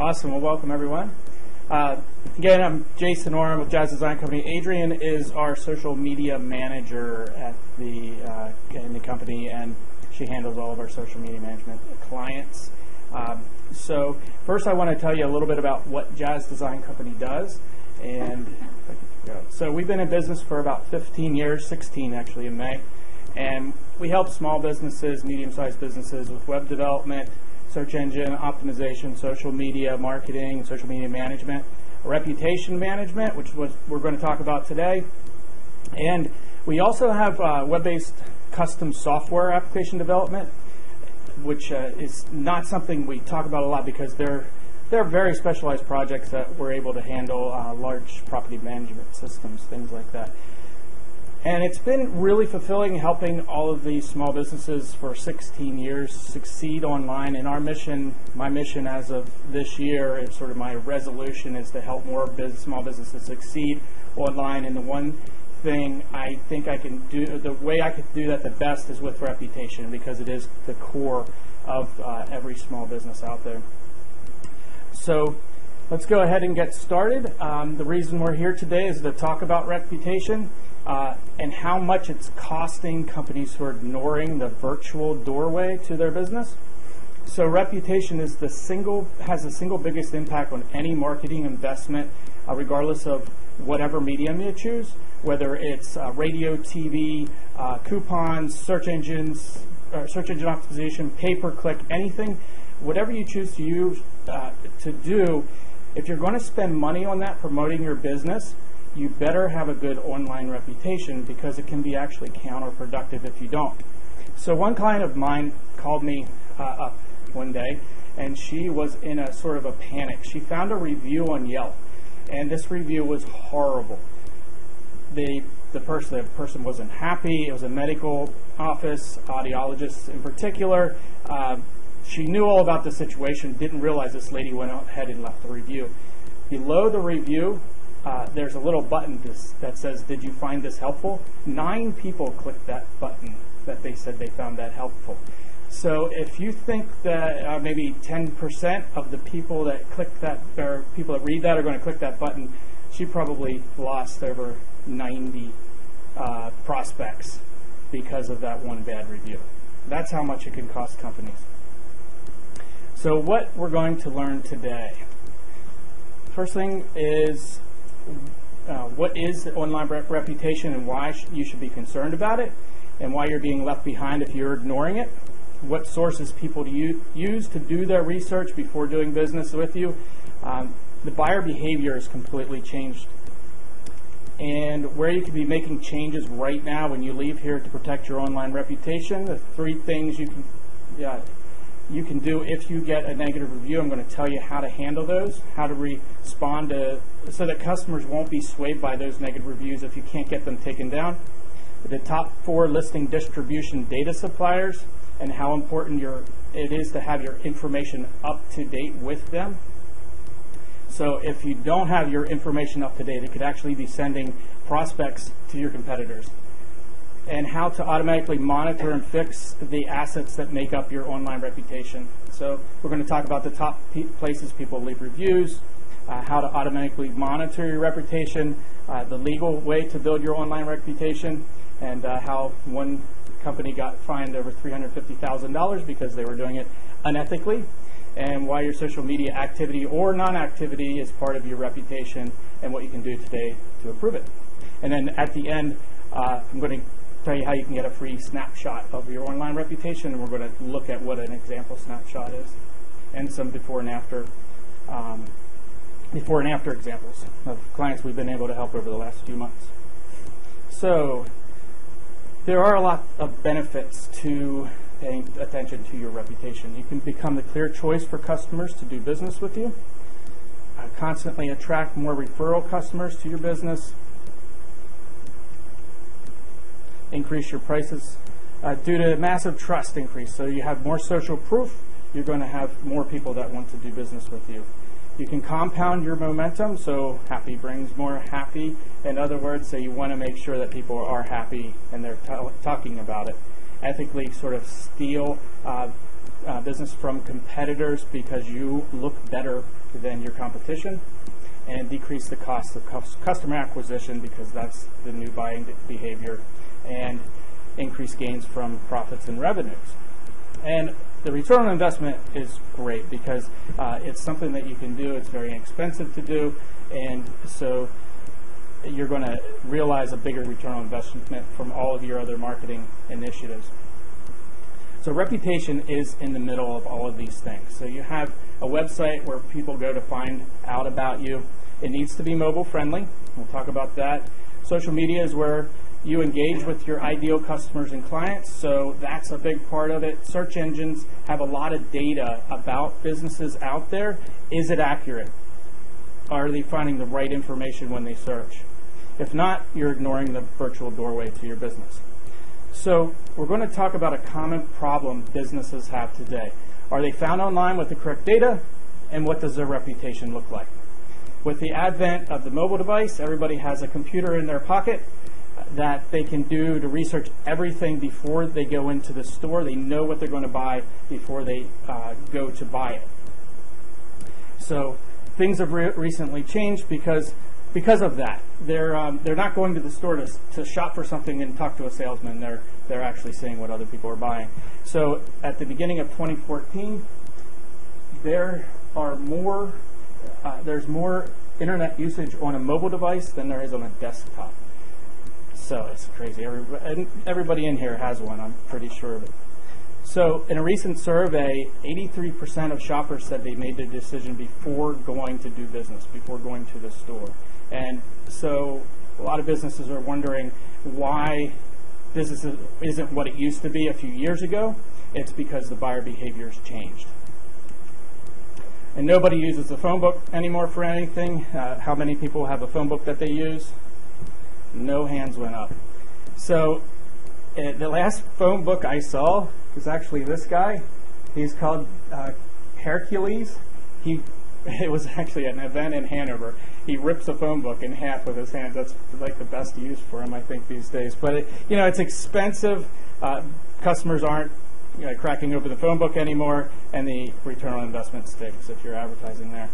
Awesome. Well, welcome everyone. Again, I'm Jason Orr with JAZ Design Company. Adrian is our social media manager at in the company, and she handles all of our social media management clients. So first, I want to tell you a little bit about what JAZ Design Company does. And so we've been in business for about 15 years, 16 actually in May, and we help small businesses, medium-sized businesses with web development, search engine optimization, social media marketing, social media management, reputation management, which is what we're going to talk about today. And we also have web-based custom software application development, which is not something we talk about a lot because they're very specialized projects that we're able to handle, large property management systems, things like that. And it's been really fulfilling helping all of these small businesses for 16 years succeed online. And our mission, my mission as of this year, and sort of my resolution, is to help more small businesses succeed online. And the one thing I think I can do, the way I could do that the best, is with reputation, because it is the core of every small business out there. So let's go ahead and get started. The reason we're here today is to talk about reputation and how much it's costing companies who are ignoring the virtual doorway to their business. So reputation is has the single biggest impact on any marketing investment, regardless of whatever medium you choose, whether it's radio, TV, coupons, search engine optimization, pay-per-click, anything, whatever you choose to use to do. If you're going to spend money on that promoting your business, you better have a good online reputation, because it can be actually counterproductive if you don't. So one client of mine called me up one day, and she was in a sort of a panic. She found a review on Yelp, and this review was horrible. The person wasn't happy. It was a medical office, audiologist in particular. She knew all about the situation, didn't realize this lady went ahead and left the review. Below the review, there's a little button that says, "Did you find this helpful?" 9 people clicked that button that they said they found that helpful. So if you think that maybe 10% of the people that click that, or people that read that, are going to click that button, she probably lost over 90 prospects because of that one bad review. That's how much it can cost companies. So what we're going to learn today. First thing is, what is online reputation and why you should be concerned about it, and why you're being left behind if you're ignoring it. What sources people use to do their research before doing business with you. The buyer behavior has completely changed, and where you could be making changes right now when you leave here to protect your online reputation. The 3 things you can do if you get a negative review. I'm going to tell you how to handle those, how to respond so that customers won't be swayed by those negative reviews if you can't get them taken down. The top 4 listing distribution data suppliers, and how important it is to have your information up to date with them. So if you don't have your information up to date, it could actually be sending prospects to your competitors. And how to automatically monitor and fix the assets that make up your online reputation. So we're going to talk about the top places people leave reviews, how to automatically monitor your reputation, the legal way to build your online reputation, and how one company got fined over $350,000 because they were doing it unethically, and why your social media activity or non-activity is part of your reputation, and what you can do today to improve it. And then at the end, I'm going to tell you how you can get a free snapshot of your online reputation, and we're going to look at what an example snapshot is, and some before and after examples of clients we've been able to help over the last few months. So there are a lot of benefits to paying attention to your reputation. You can become the clear choice for customers to do business with you, constantly attract more referral customers to your business, increase your prices due to massive trust increase. So you have more social proof, you're going to have more people that want to do business with you. You can compound your momentum, so happy brings more happy. In other words, so you want to make sure that people are happy and they're talking about it. Ethically sort of steal business from competitors because you look better than your competition, and decrease the cost of customer acquisition because that's the new buying behavior, and increase gains from profits and revenues. And the return on investment is great because it's something that you can do. It's very inexpensive to do, and so you're going to realize a bigger return on investment from all of your other marketing initiatives. So reputation is in the middle of all of these things. So you have a website where people go to find out about you. It needs to be mobile friendly. We'll talk about that. Social media is where you engage with your ideal customers and clients, so that's a big part of it. Search engines have a lot of data about businesses out there. Is it accurate? Are they finding the right information when they search? If not, you're ignoring the virtual doorway to your business. So we're going to talk about a common problem businesses have today. Are they found online with the correct data? And what does their reputation look like? With the advent of the mobile device, everybody has a computer in their pocket that they can do to research everything before they go into the store. They know what they're going to buy before they go to buy it. So things have recently changed because of that. They're not going to the store to shop for something and talk to a salesman. They're actually seeing what other people are buying. So at the beginning of 2014, there's more internet usage on a mobile device than there is on a desktop. So it's crazy. Everybody in here has one, I'm pretty sure of it. So in a recent survey, 83% of shoppers said they made their decision before going to do business, before going to the store. And so a lot of businesses are wondering why business isn't what it used to be a few years ago. It's because the buyer behavior has changed. And nobody uses the phone book anymore for anything. How many people have a phone book that they use? No hands went up. So the last phone book I saw was actually this guy. He's called Hercules. It was actually an event in Hanover. He rips a phone book in half with his hands. That's like the best use for him, I think, these days. But it's expensive. Customers aren't cracking open the phone book anymore, and the return on investment stinks if you're advertising there.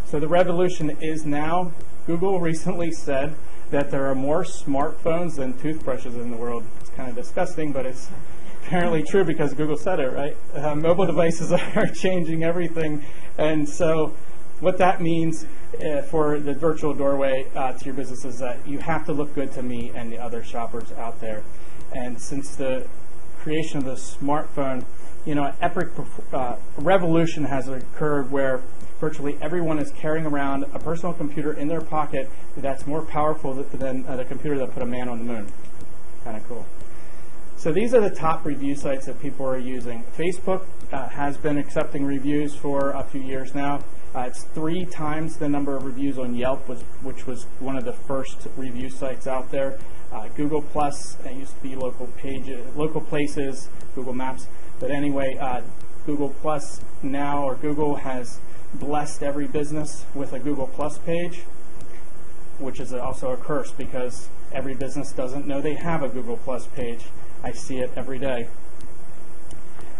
So the revolution is now. Google recently said that there are more smartphones than toothbrushes in the world. It's kind of disgusting, but it's apparently true because Google said it, right? Mobile devices are changing everything. And so what that means for the virtual doorway to your business is that you have to look good to me and the other shoppers out there. And since the creation of the smartphone, an epic revolution has occurred where virtually everyone is carrying around a personal computer in their pocket that's more powerful than the computer that put a man on the moon. Kind of cool. So these are the top review sites that people are using. Facebook has been accepting reviews for a few years now. It's 3 times the number of reviews on Yelp, which was one of the first review sites out there. Google Plus, it used to be local places, Google Maps. But anyway, Google Plus now, or Google has blessed every business with a Google Plus page, which is also a curse because every business doesn't know they have a Google Plus page. I see it every day.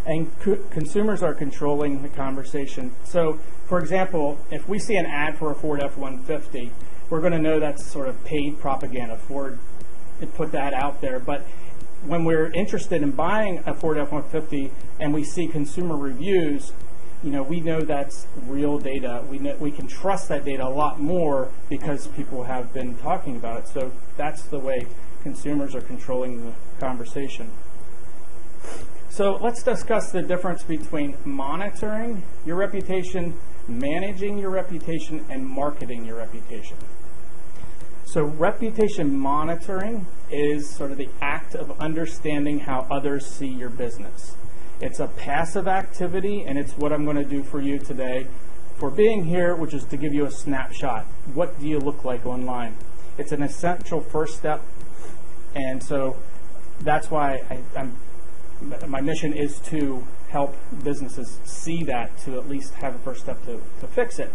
And consumers are controlling the conversation. So, for example, if we see an ad for a Ford F-150, we're going to know that's sort of paid propaganda. Ford put that out there. But when we're interested in buying a Ford F-150 and we see consumer reviews, we know that's real data. We can trust that data a lot more because people have been talking about it. So that's the way consumers are controlling the conversation. So let's discuss the difference between monitoring your reputation, managing your reputation, and marketing your reputation. So reputation monitoring is sort of the act of understanding how others see your business. It's a passive activity, and it's what I'm going to do for you today for being here, which is to give you a snapshot. What do you look like online? It's an essential first step, and so that's why my mission is to help businesses see that, to at least have a first step to fix it.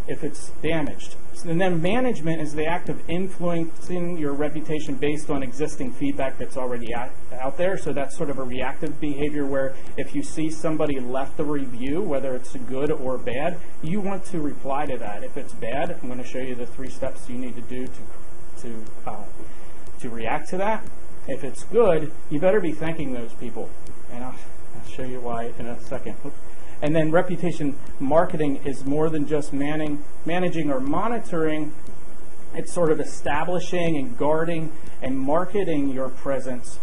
if it's damaged. And then management is the act of influencing your reputation based on existing feedback that's already out there. So that's sort of a reactive behavior where if you see somebody left a review, whether it's good or bad, you want to reply to that. If it's bad, I'm going to show you the 3 steps you need to do to react to that. If it's good, you better be thanking those people. And I'll show you why in a second. And then reputation marketing is more than just managing or monitoring. It's sort of establishing and guarding and marketing your presence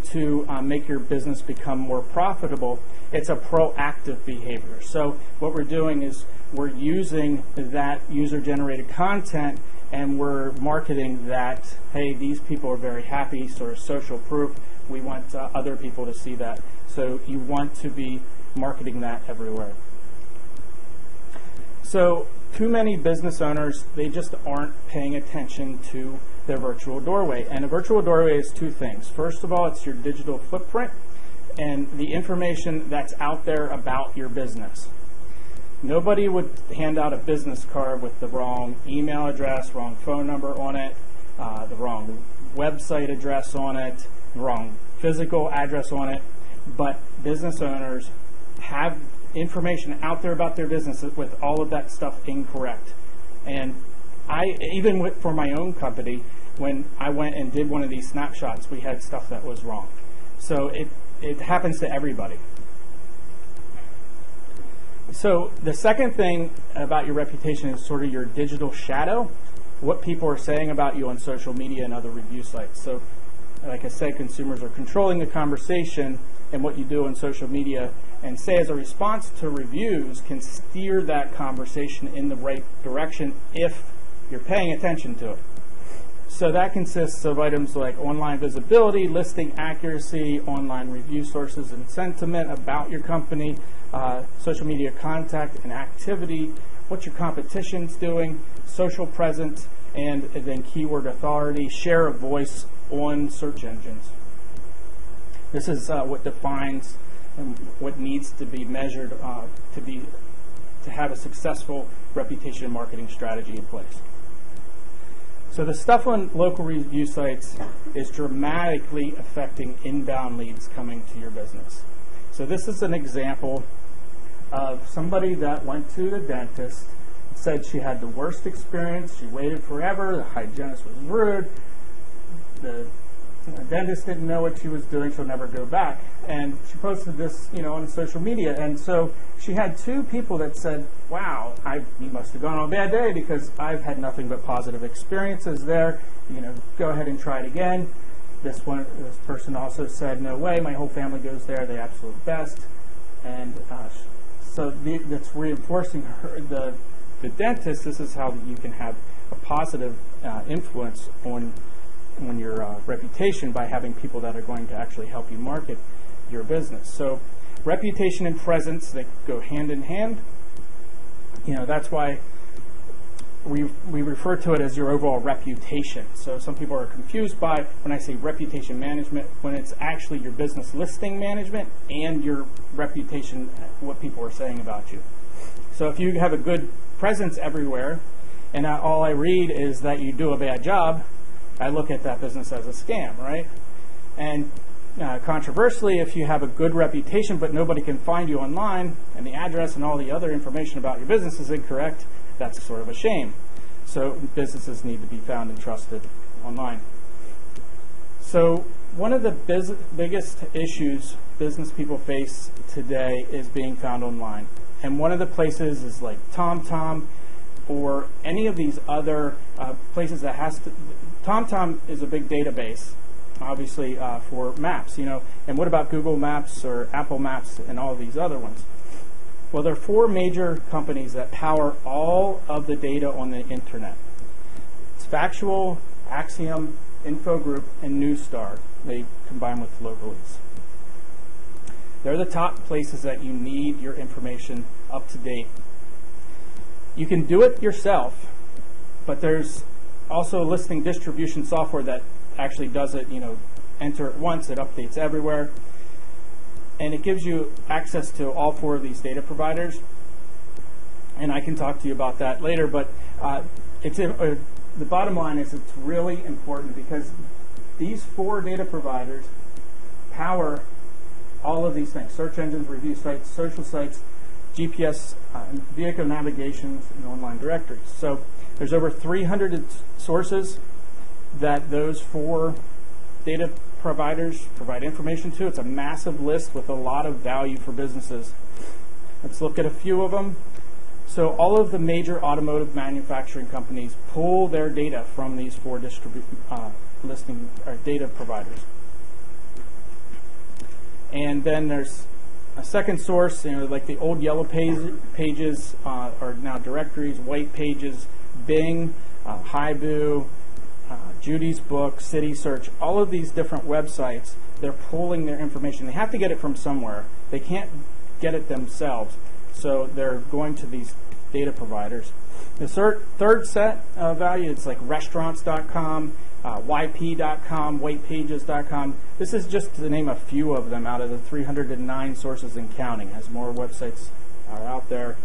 to make your business become more profitable. It's a proactive behavior. So what we're doing is we're using that user-generated content and we're marketing that, hey, these people are very happy, sort of social proof. We want other people to see that. So you want to be marketing that everywhere. So too many business owners, they just aren't paying attention to their virtual doorway. And a virtual doorway is 2 things. First of all, it's your digital footprint and the information that's out there about your business. Nobody would hand out a business card with the wrong email address, wrong phone number on it, the wrong website address on it, the wrong physical address on it. But business owners have information out there about their business with all of that stuff incorrect. And for my own company, when I went and did one of these snapshots, we had stuff that was wrong. So it happens to everybody. So the second thing about your reputation is sort of your digital shadow, what people are saying about you on social media and other review sites. So like I said, consumers are controlling the conversation, and what you do on social media and say as a response to reviews can steer that conversation in the right direction if you're paying attention to it. So that consists of items like online visibility, listing accuracy, online review sources and sentiment about your company, social media contact and activity, what your competition's doing, social presence, and then keyword authority, share of voice on search engines. This is what defines and what needs to be measured to have a successful reputation and marketing strategy in place. So the stuff on local review sites is dramatically affecting inbound leads coming to your business. So this is an example of somebody that went to the dentist, said she had the worst experience, she waited forever, the hygienist was rude, the dentist didn't know what she was doing, she'll never go back. And she posted this, on social media. And so she had 2 people that said, wow, you must have gone on a bad day because I've had nothing but positive experiences there. Go ahead and try it again. This person also said, no way, my whole family goes there, the absolute best. And so that's reinforcing the dentist. This is how you can have a positive influence on your reputation by having people that are going to actually help you market your business. So reputation and presence, they go hand in hand. That's why we refer to it as your overall reputation. So some people are confused by when I say reputation management, when it's actually your business listing management and your reputation, what people are saying about you. So if you have a good presence everywhere and all I read is that you do a bad job, I look at that business as a scam, right? And controversially, if you have a good reputation but nobody can find you online and the address and all the other information about your business is incorrect, that's sort of a shame. So businesses need to be found and trusted online. So one of the biggest issues business people face today is being found online. And one of the places is like TomTom or any of these other places that has to... TomTom is a big database, obviously, for maps, And what about Google Maps or Apple Maps and all these other ones? Well, there are 4 major companies that power all of the data on the internet. It's Factual, Axiom, Infogroup, and Newstar. They combine with Localese. They're the top places that you need your information up to date. You can do it yourself, but there's also listing distribution software that actually does it, enter it once, it updates everywhere. And it gives you access to all 4 of these data providers. And I can talk to you about that later, but the bottom line is it's really important because these 4 data providers power all of these things: search engines, review sites, social sites, GPS, vehicle navigations, and online directories. So there's over 300 sources that those 4 data providers provide information to. It's a massive list with a lot of value for businesses. Let's look at a few of them. So all of the major automotive manufacturing companies pull their data from these 4 data providers. And then there's a second source, like the old yellow pages are now directories, white pages, Bing, Haibu, Judy's Book, City Search, all of these different websites, they're pulling their information. They have to get it from somewhere. They can't get it themselves, so they're going to these data providers. The third set of value, it's like restaurants.com, yp.com, whitepages.com. This is just to name a few of them out of the 309 sources and counting. As more websites are out there,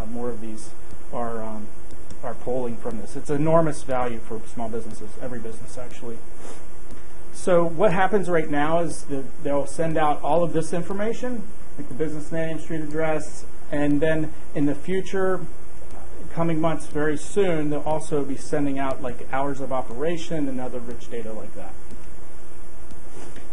more of these are pulling from this. It's enormous value for small businesses, every business actually. So what happens right now is they'll send out all of this information, like the business name, street address, and then in the future, coming months, very soon, they'll also be sending out like hours of operation and other rich data like that.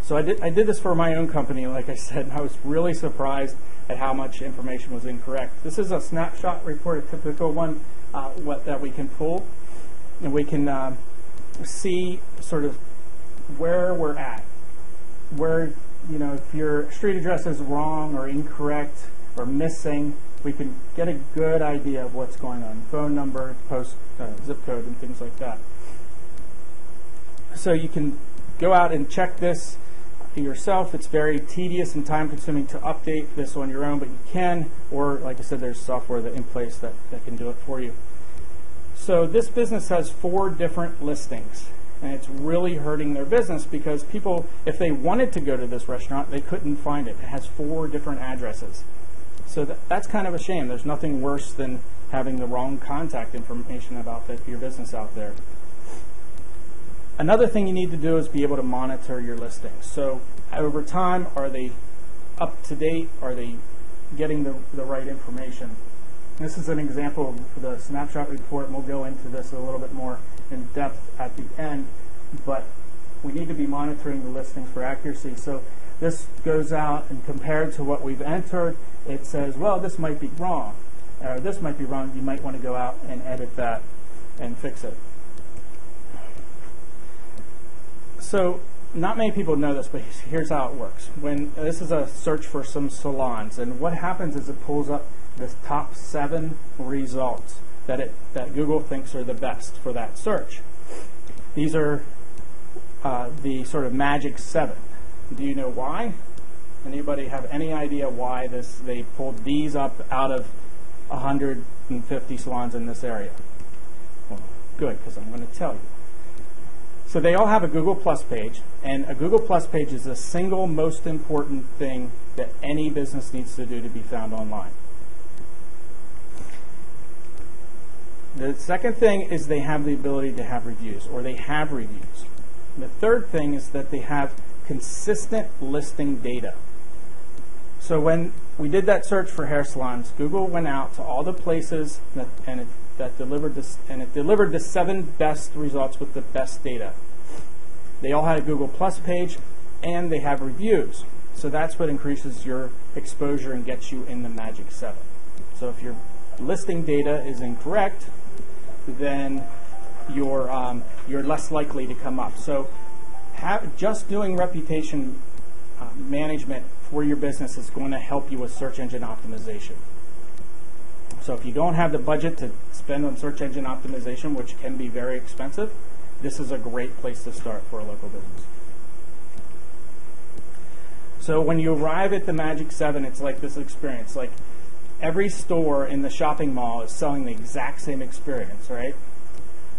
So I did this for my own company, like I said, and I was really surprised at how much information was incorrect. This is a snapshot report, a typical one that we can pull, and we can see sort of where we're at, where, if your street address is wrong or incorrect or missing, we can get a good idea of what's going on, phone number, zip code, and things like that. So you can go out and check this yourself. It's very tedious and time-consuming to update this on your own, but you can, or like I said, there's software in place that can do it for you. So this business has 4 different listings, and it's really hurting their business because people, if they wanted to go to this restaurant, they couldn't find it. It has 4 different addresses. So that's kind of a shame. There's nothing worse than having the wrong contact information about your business out there. Another thing you need to do is be able to monitor your listings. So over time, are they up to date? Are they getting the right information? This is an example of the snapshot report, and we'll go into this a little bit more in depth at the end, but we need to be monitoring the listings for accuracy. So this goes out, and compared to what we've entered, it says, well, this might be wrong, or this might be wrong. You might want to go out and edit that and fix it. So not many people know this, but here's how it works. This is a search for some salons, and what happens is it pulls up the top 7 results that Google thinks are the best for that search. These are the sort of magic 7. Do you know why? Anybody have any idea why they pulled these up out of 150 salons in this area? Well, good, because I'm going to tell you. So they all have a Google Plus page, and a Google Plus page is the single most important thing that any business needs to do to be found online. The second thing is they have the ability to have reviews, or they have reviews. The third thing is that they have consistent listing data. So when we did that search for hair salons, Google went out to all the places that delivered this, and it delivered the 7 best results with the best data. They all had a Google Plus page, and they have reviews. So that's what increases your exposure and gets you in the magic 7. So if your listing data is incorrect, then you're less likely to come up. So just doing reputation management for your business is going to help you with search engine optimization. So if you don't have the budget to spend on search engine optimization, which can be very expensive, this is a great place to start for a local business. So when you arrive at the magic 7, it's like this experience. Like every store in the shopping mall is selling the exact same experience, right?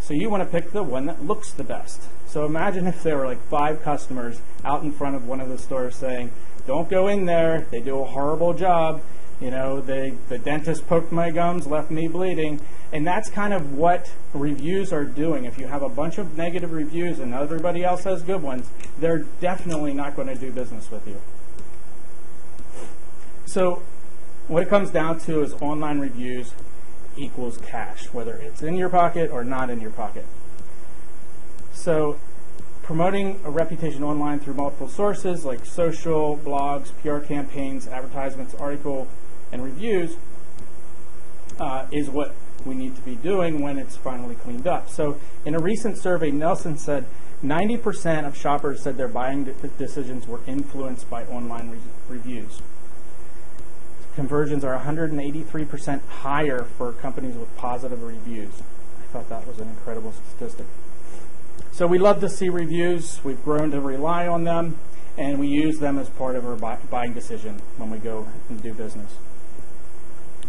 So you want to pick the one that looks the best. So imagine if there were like 5 customers out in front of one of the stores saying, don't go in there, they do a horrible job, You know, the dentist poked my gums, left me bleeding. And that's kind of what reviews are doing. If you have a bunch of negative reviews and everybody else has good ones, they're definitely not going to do business with you. So what it comes down to is online reviews equals cash, whether it's in your pocket or not in your pocket. So promoting a reputation online through multiple sources like social, blogs, PR campaigns, advertisements, article, and reviews is what we need to be doing when it's finally cleaned up. So in a recent survey, Nelson said 90% of shoppers said their buying decisions were influenced by online reviews. Conversions are 183% higher for companies with positive reviews. I thought that was an incredible statistic. So we love to see reviews. We've grown to rely on them, and we use them as part of our buying decision when we go and do business.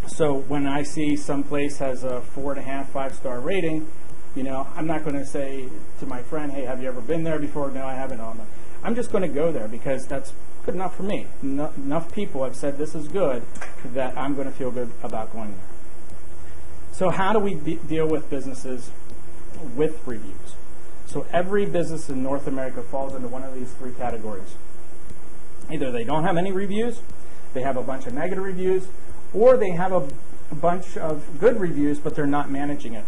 So when I see some place has a 4.5, 5-star rating, you know, I'm not going to say to my friend, hey, have you ever been there before? No, I haven't. I'm just going to go there because that's good enough for me. Enough people have said this is good that I'm going to feel good about going there. So how do we deal with businesses with reviews? So every business in North America falls into one of these three categories. Either they don't have any reviews, they have a bunch of negative reviews, or they have a bunch of good reviews, but they're not managing it.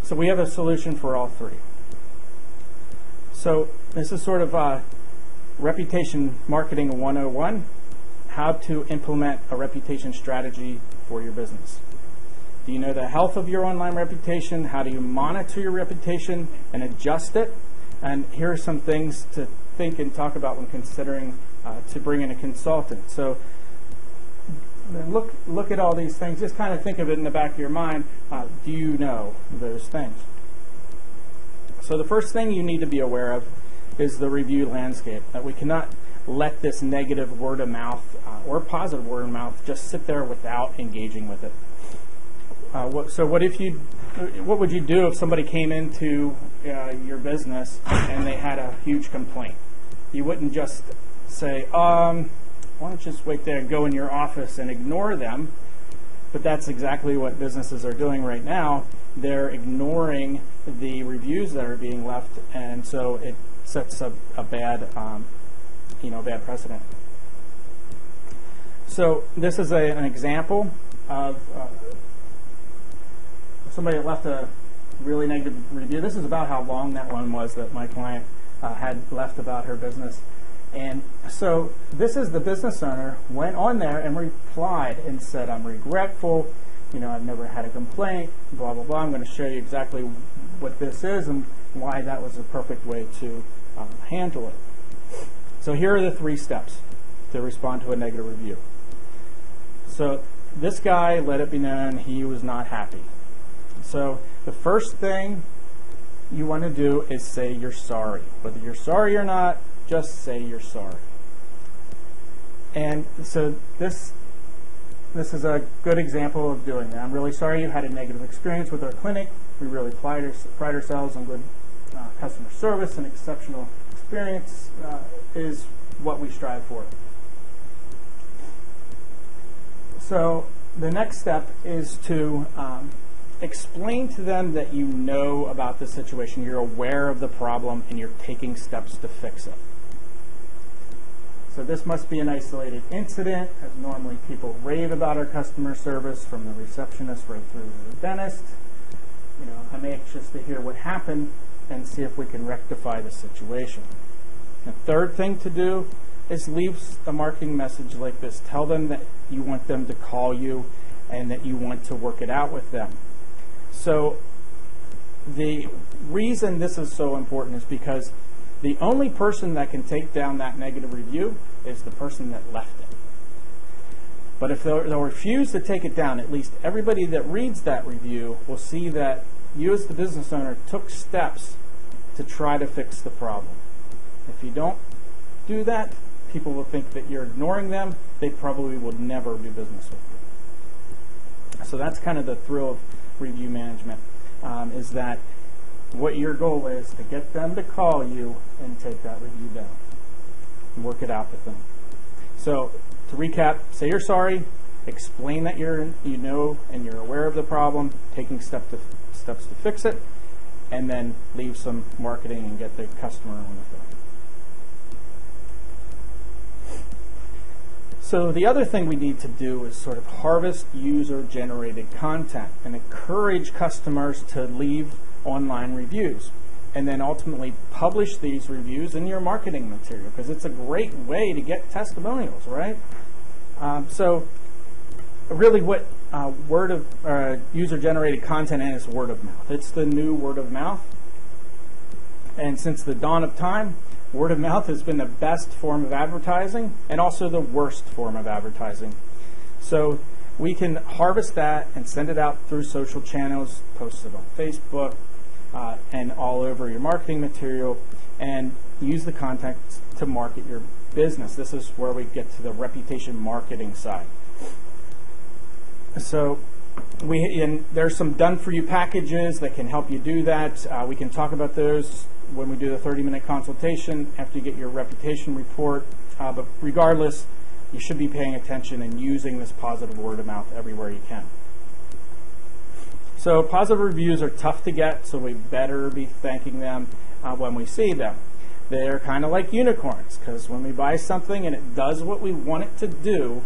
So we have a solution for all three. So this is sort of Reputation Marketing 101, how to implement a reputation strategy for your business. Do you know the health of your online reputation? How do you monitor your reputation and adjust it? And here are some things to think and talk about when considering to bring in a consultant. So look at all these things. Just kind of think of it in the back of your mind. Do you know those things? So the first thing you need to be aware of is the review landscape. That we cannot let this negative word of mouth or positive word of mouth just sit there without engaging with it. So what would you do if somebody came into your business and they had a huge complaint? You wouldn't just say, why don't you just wait there and go in your office and ignore them? But that's exactly what businesses are doing right now. They're ignoring the reviews that are being left, and so it sets a bad, bad precedent. So this is an example of somebody that left a really negative review. This is about how long that one was that my client had left about her business. And so this is the business owner went on there and replied and said, I'm regretful, I've never had a complaint, blah, blah, blah. I'm going to show you exactly what this is and why that was the perfect way to handle it. So here are the 3 steps to respond to a negative review. So this guy let it be known he was not happy. So the first thing you want to do is say you're sorry. Whether you're sorry or not, just say you're sorry. And so this is a good example of doing that. I'm really sorry you had a negative experience with our clinic. We really pride ourselves on good customer service, and exceptional experience is what we strive for. So the next step is to explain to them that you know about the situation, you're aware of the problem, and you're taking steps to fix it. So this must be an isolated incident, as normally people rave about our customer service, from the receptionist right through to the dentist. I'm anxious to hear what happened and see if we can rectify the situation. The third thing to do is leave a marketing message like this. Tell them that you want them to call you and that you want to work it out with them. So the reason this is so important is because the only person that can take down that negative review is the person that left it. But if they'll refuse to take it down, at least everybody that reads that review will see that you as the business owner took steps to try to fix the problem. If you don't do that, people will think that you're ignoring them. They probably will never do business with you. So that's kind of the thrill of review management, is that what your goal is to get them to call you and take that review down and work it out with them. So to recap, say you're sorry, explain that you know and you're aware of the problem, taking steps to fix it, and then leave some marketing and get the customer on the phone. So the other thing we need to do is sort of harvest user-generated content and encourage customers to leave online reviews, and then ultimately publish these reviews in your marketing material, because it's a great way to get testimonials, right? So really what user-generated content is word of mouth. It's the new word of mouth. And since the dawn of time, word of mouth has been the best form of advertising and also the worst form of advertising. So we can harvest that and send it out through social channels, post it on Facebook, and all over your marketing material, and use the content to market your business. This is where we get to the reputation marketing side. So there's some done-for-you packages that can help you do that. We can talk about those when we do the 30-minute consultation after you get your reputation report. But regardless, you should be paying attention and using this positive word of mouth everywhere you can. So positive reviews are tough to get, so we better be thanking them when we see them. They're kind of like unicorns, because when we buy something and it does what we want it to do,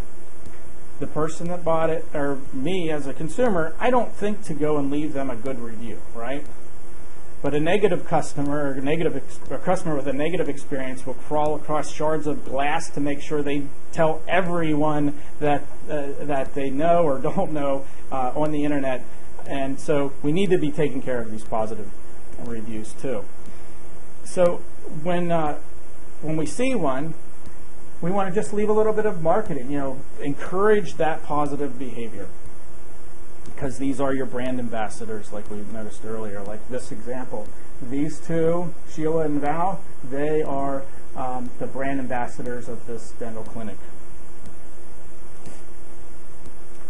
the person that bought it, or me as a consumer, I don't think to go and leave them a good review, right? But a negative customer, or a customer with a negative experience, will crawl across shards of glass to make sure they tell everyone that they know or don't know on the internet. And so we need to be taking care of these positive reviews too. So when we see one, we want to just leave a little bit of marketing, encourage that positive behavior, because these are your brand ambassadors, like we noticed earlier, like this example. These two, Sheila and Val, they are the brand ambassadors of this dental clinic.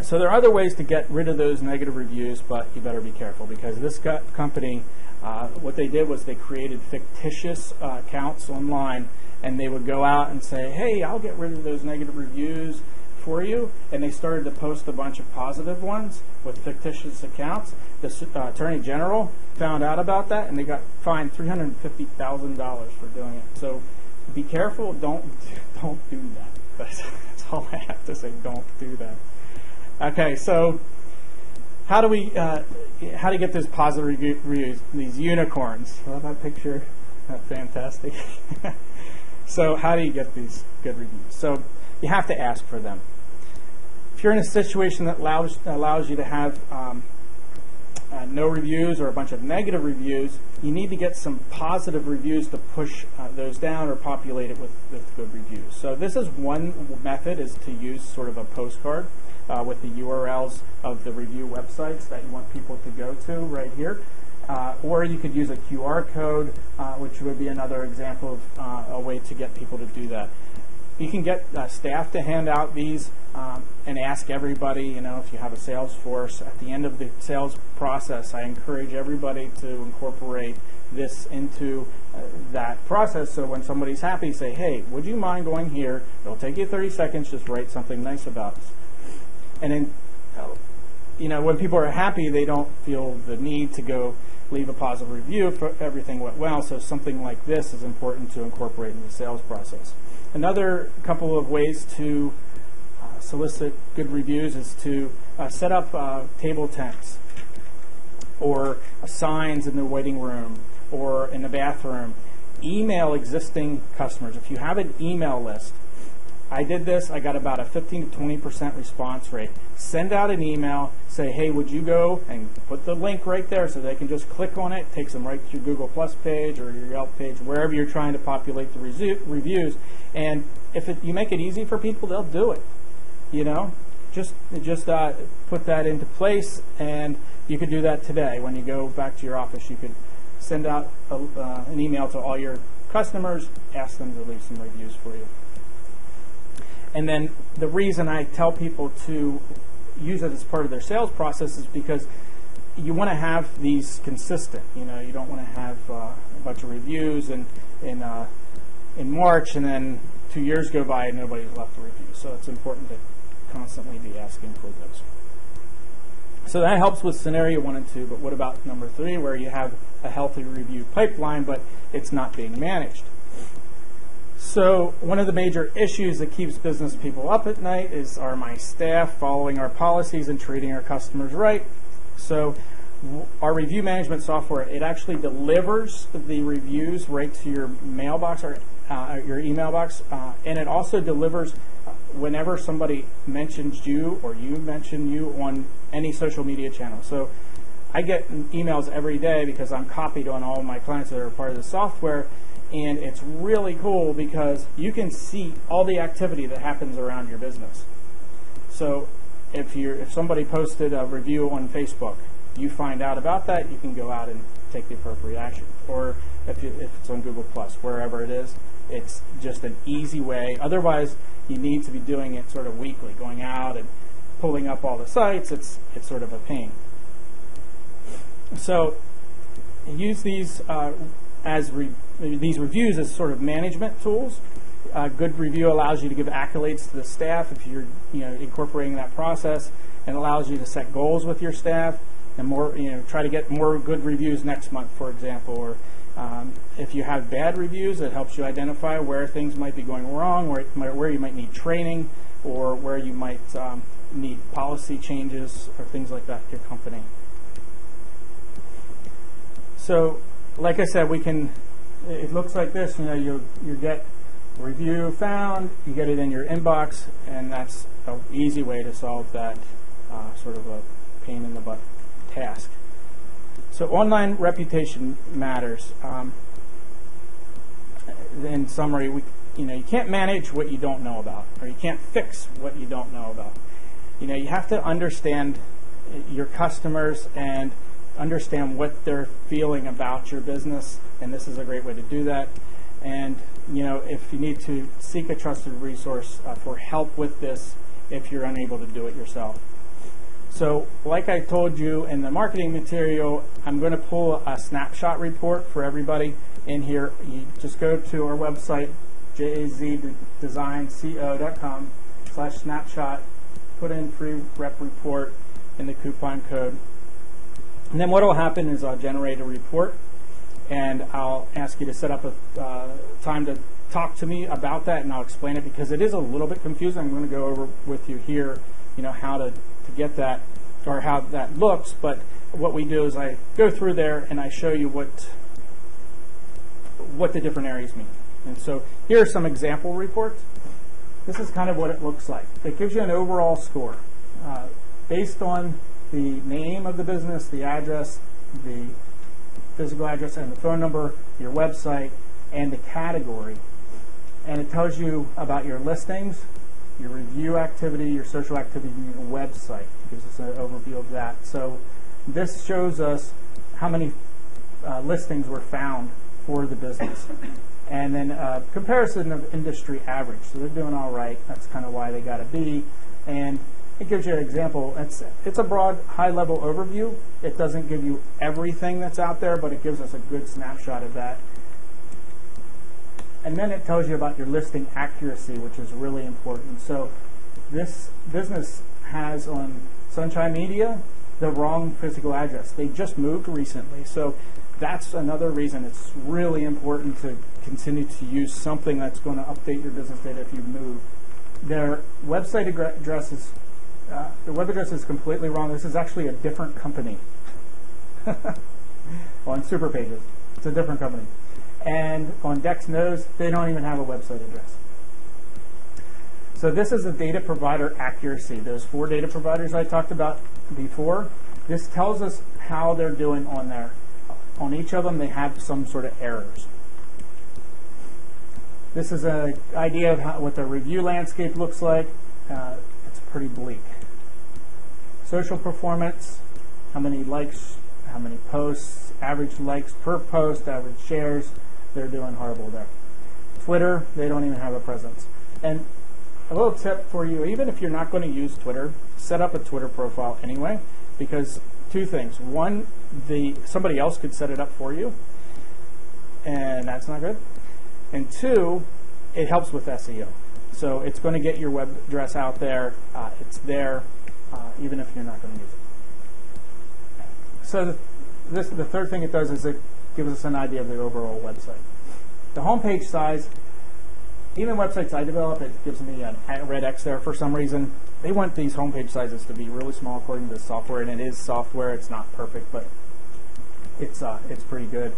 So there are other ways to get rid of those negative reviews, but you better be careful, because this company, what they did was they created fictitious accounts online, and they would go out and say, hey, I'll get rid of those negative reviews for you, and they started to post a bunch of positive ones with fictitious accounts. The Attorney General found out about that, and they got fined $350,000 for doing it. So be careful, don't do that. That's all I have to say, don't do that. Okay, so how do you get those positive reviews, these unicorns? I love that picture. That's fantastic. So how do you get these good reviews? So you have to ask for them. If you're in a situation that allows you to have no reviews or a bunch of negative reviews, you need to get some positive reviews to push those down or populate it with good reviews. So this is one method, is to use sort of a postcard with the URLs of the review websites that you want people to go to right here. Or you could use a QR code, which would be another example of a way to get people to do that. You can get staff to hand out these and ask everybody, if you have a sales force, at the end of the sales process, I encourage everybody to incorporate this into that process. So when somebody's happy, say, hey, would you mind going here? It'll take you 30 seconds, just write something nice about us. And then, when people are happy, they don't feel the need to go leave a positive review if everything went well. So something like this is important to incorporate in the sales process. Another couple of ways to solicit good reviews is to set up table tents or signs in the waiting room or in the bathroom. Email existing customers. If you have an email list, I did this, I got about a 15 to 20% response rate. Send out an email, say, hey, would you go, and put the link right there so they can just click on it, takes them right to your Google Plus page or your Yelp page, wherever you're trying to populate the reviews. And if you make it easy for people, they'll do it. Just put that into place, and you could do that today. When you go back to your office, you could send out an email to all your customers, ask them to leave some reviews for you. And then the reason I tell people to use it as part of their sales process is because you want to have these consistent. You don't want to have a bunch of reviews in March and then 2 years go by and nobody's left a review. So it's important to constantly be asking for those. So that helps with scenario 1 and 2, but what about number 3, where you have a healthy review pipeline, but it's not being managed? So one of the major issues that keeps business people up at night is, are my staff following our policies and treating our customers right? So our review management software, it actually delivers the reviews right to your mailbox or your email box, and it also delivers whenever somebody mentions you or you mention you on any social media channel. So I get emails every day because I'm copied on all of my clients that are part of the software, and it's really cool because you can see all the activity that happens around your business. So if somebody posted a review on Facebook, you find out about that, you can go out and take the appropriate action. Or if it's on Google+, wherever it is, it's just an easy way. Otherwise, you need to be doing it sort of weekly, going out and pulling up all the sites. It's sort of a pain. So use these these reviews as sort of management tools. A good review allows you to give accolades to the staff if you're incorporating that process, and allows you to set goals with your staff and try to get more good reviews next month, for example. Or if you have bad reviews, it helps you identify where things might be going wrong, where you might need training, or where you might need policy changes or things like that in your company. So, like I said, it looks like this. You get review found, you get it in your inbox, and that's an easy way to solve that sort of a pain in the butt task. So online reputation matters. In summary, you can't manage what you don't know about, or you can't fix what you don't know about. You have to understand your customers and understand what they're feeling about your business, and this is a great way to do that. And if you need to seek a trusted resource for help with this, if you're unable to do it yourself. So like I told you in the marketing material, I'm going to pull a snapshot report for everybody in here. You just go to our website, jazdesignco.com/snapshot, put in free rep report in the coupon code. And then what will happen is I'll generate a report, and I'll ask you to set up a time to talk to me about that, and I'll explain it because it is a little bit confusing. I'm going to go over with you here, how to get that, or how that looks. But what we do is I go through there and I show you what the different areas mean. And so here are some example reports. This is kind of what it looks like. It gives you an overall score based on the name of the business, the address, the physical address and the phone number, your website, and the category. And it tells you about your listings, your review activity, your social activity, and your website. It gives us an overview of that. So this shows us how many listings were found for the business. And then comparison of industry average. So they're doing all right. That's kind of why they got a B. And it gives you an example. It's a broad, high-level overview. It doesn't give you everything that's out there, but it gives us a good snapshot of that. And then it tells you about your listing accuracy, which is really important. So this business has on Sunshine Media the wrong physical address. They just moved recently. So that's another reason it's really important to continue to use something that's going to update your business data if you move. Their website address is, the web address is completely wrong. This is actually a different company. On Super Pages, it's a different company. And on Dex Knows, they don't even have a website address. So this is the data provider accuracy. Those 4 data providers I talked about before, this tells us how they're doing on there. On each of them, they have some sort of errors. This is an idea of what the review landscape looks like. It's pretty bleak. Social performance, how many likes, how many posts, average likes per post, average shares. They're doing horrible there. Twitter, they don't even have a presence. And a little tip for you, even if you're not going to use Twitter, set up a Twitter profile anyway, because 2 things. One, somebody else could set it up for you, and that's not good. And 2, it helps with SEO. So it's going to get your web address out there. It's there, even if you're not going to use it. So the third thing it does is it gives us an idea of the overall website. The homepage size, even websites I develop, it gives me a red X there for some reason. They want these homepage sizes to be really small according to the software, and it is software. It's not perfect, but it's pretty good.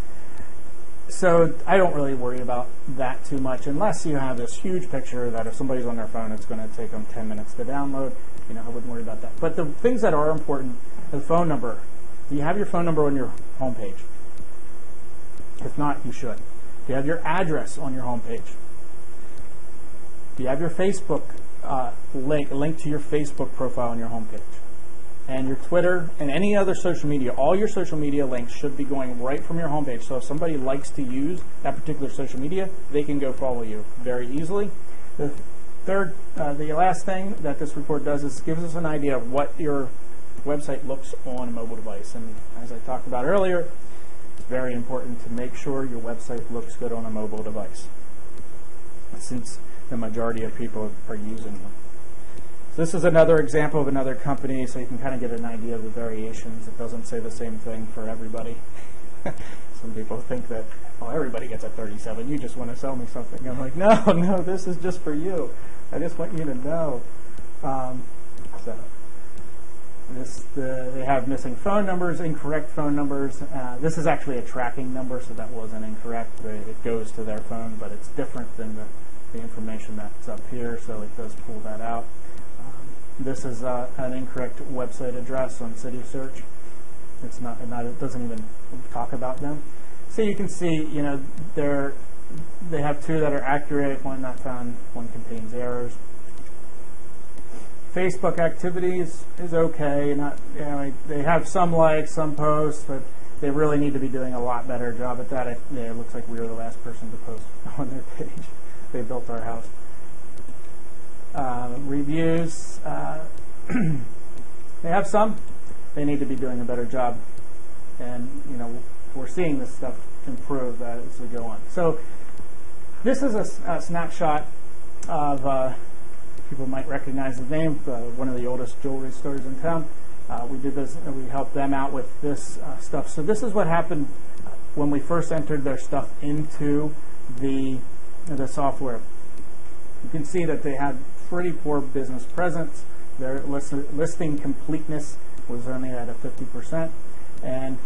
So I don't really worry about that too much, unless you have this huge picture that if somebody's on their phone, it's going to take them 10 minutes to download. I wouldn't worry about that. But the things that are important, the phone number. Do you have your phone number on your homepage? If not, you should. Do you have your address on your homepage? Do you have your Facebook link to your Facebook profile on your homepage? And your Twitter and any other social media, all your social media links should be going right from your homepage. So if somebody likes to use that particular social media, they can go follow you very easily. The last thing that this report does is gives us an idea of what your website looks on a mobile device. And as I talked about earlier, it's very important to make sure your website looks good on a mobile device, since the majority of people are using them. So this is another example of another company, so you can kind of get an idea of the variations. It doesn't say the same thing for everybody. Some people think that, oh, everybody gets a 37. You just want to sell me something. I'm like, no, this is just for you. I just want you to know. They have missing phone numbers, incorrect phone numbers. This is actually a tracking number, so that wasn't incorrect. It goes to their phone, but it's different than the information that's up here, so it does pull that out. This is an incorrect website address on City Search. It's not. It doesn't even talk about them. So you can see, they have two that are accurate, one not found, one contains errors. Facebook activities is okay. They have some likes, some posts, but they really need to be doing a lot better job at that. It looks like we were the last person to post on their page. They built our house. Reviews, they have some. They need to be doing a better job, and we're seeing this stuff improve as we go on. So this is a snapshot of people might recognize the name, one of the oldest jewelry stores in town. We did this, and we helped them out with this stuff. So this is what happened when we first entered their stuff into the software. You can see that they had pretty poor business presence. Their listing completeness was only at a 50%, and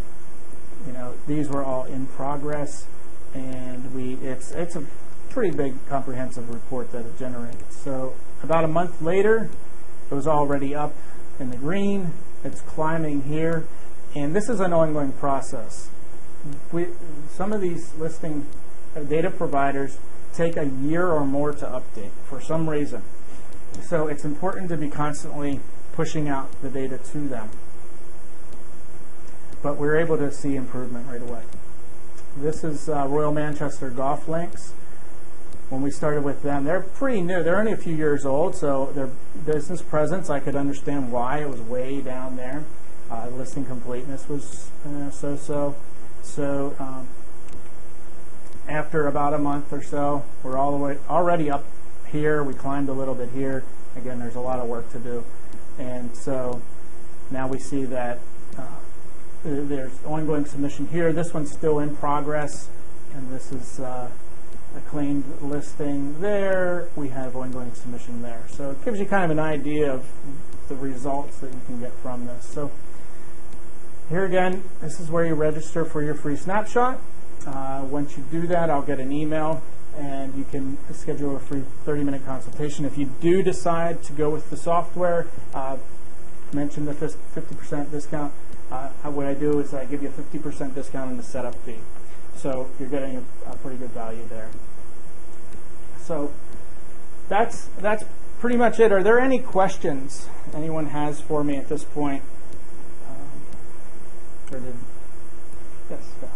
these were all in progress. And it's a pretty big comprehensive report that it generates. So about a month later, it was already up in the green. It's climbing here, and this is an ongoing process. Some of these listing data providers take a year or more to update for some reason. So it's important to be constantly pushing out the data to them. But we're able to see improvement right away. This is Royal Manchester Golf Links. When we started with them, they're pretty new. They're only a few years old, so their business presence, I could understand why it was way down there. Listing completeness was so-so. So after about a month or so, we're all the way already up here. We climbed a little bit here. Again, there's a lot of work to do. And so now we see that there's ongoing submission here. This one's still in progress, and this is a claimed listing there. We have ongoing submission there. So it gives you kind of an idea of the results that you can get from this. So here again, this is where you register for your free snapshot. Once you do that, I'll get an email, and you can schedule a free 30-minute consultation. If you do decide to go with the software, mention the 50% discount. What I do is I give you a 50% discount on the setup fee. So you're getting a pretty good value there. So that's pretty much it. Are there any questions anyone has for me at this point? Yes, go.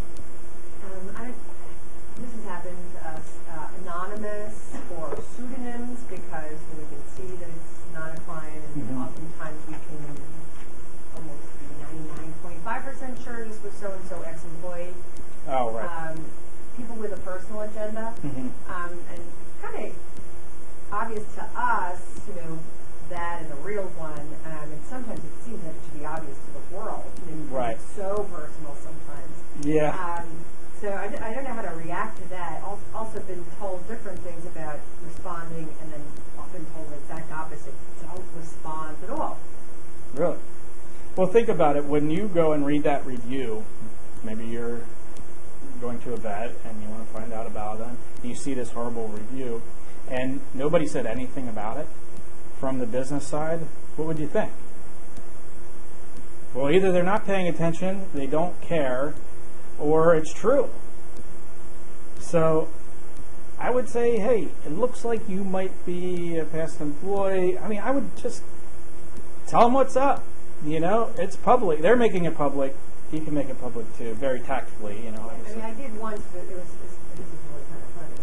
This has happened to us, anonymous or pseudonyms, because we can see that it's not a client, and oftentimes we can almost be 99.5% sure this was so-and-so ex-employee. Oh, right. People with a personal agenda, and kind of obvious to us, that and the real one, and sometimes it seems like it should be obvious to the world. Right. It's so personal sometimes. Yeah. So I don't know how to react to that. Also been told different things about responding, and then often told the exact opposite. Don't respond at all. Really? Well, think about it. When you go and read that review, maybe you're going to a vet and you want to find out about them, and you see this horrible review, and nobody said anything about it from the business side, what would you think? Well, either they're not paying attention, they don't care, or it's true. So I would say, hey, it looks like you might be a past employee. I mean, I would just tell them what's up. It's public. They're making it public. You can make it public too, very tactfully. I did once, but this is really kind of funny.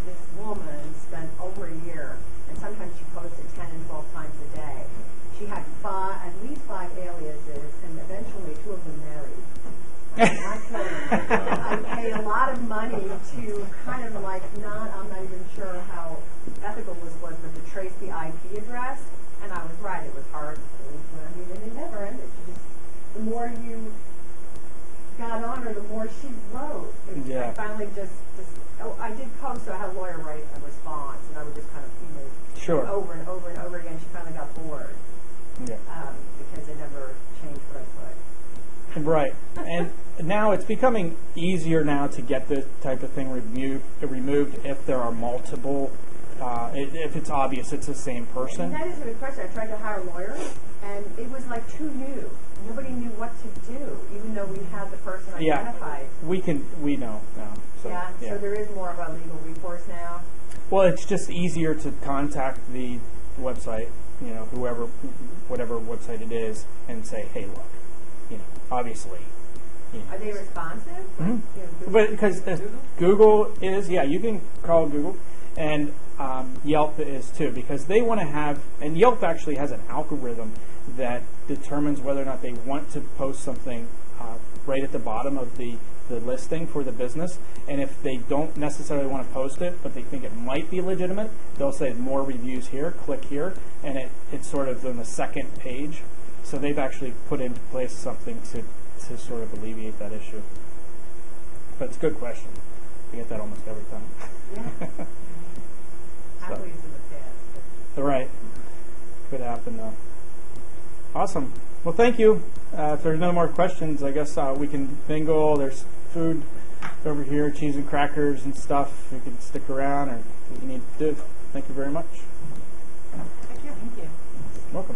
This woman spent over a year, and sometimes she posted 10 and 12 times a day. She had at least 5 aliases, and eventually 2 of them married. I paid a lot of money to kind of I'm not even sure how ethical this was, but to trace the IP address, and I was right. It was hard. And it never ended. The more you got on her, the more she wrote. Yeah. I finally I did post, so I had a lawyer write a response, and I would just kind of, sure. over and over and over again. She finally got bored. Yeah. Because I never changed what I put. Right. And now it's becoming easier now to get this type of thing removed if there are multiple, if it's obvious it's the same person. And that is a good question. I tried to hire lawyers, and it was too new. Nobody knew what to do, even though we had the person identified. We know now. So, so there is more of a legal recourse now. Well, it's just easier to contact the website, whatever website it is, and say, hey, look, obviously. Are they responsive? Mm-hmm. But because Google is, you can call Google, and Yelp is too, because they want to have, and Yelp actually has an algorithm that determines whether or not they want to post something right at the bottom of the listing for the business. And if they don't necessarily want to post it, but they think it might be legitimate, they'll say more reviews here, click here, and it's sort of on the second page. So they've actually put into place something to sort of alleviate that issue. But it's a good question. I get that almost every time. Yeah. Happily it's in the past. Right. Could happen though. Awesome. Well, thank you. If there's no more questions, I guess we can mingle. There's food over here, cheese and crackers and stuff. You can stick around or what you need to do. Thank you very much. Thank you. Welcome.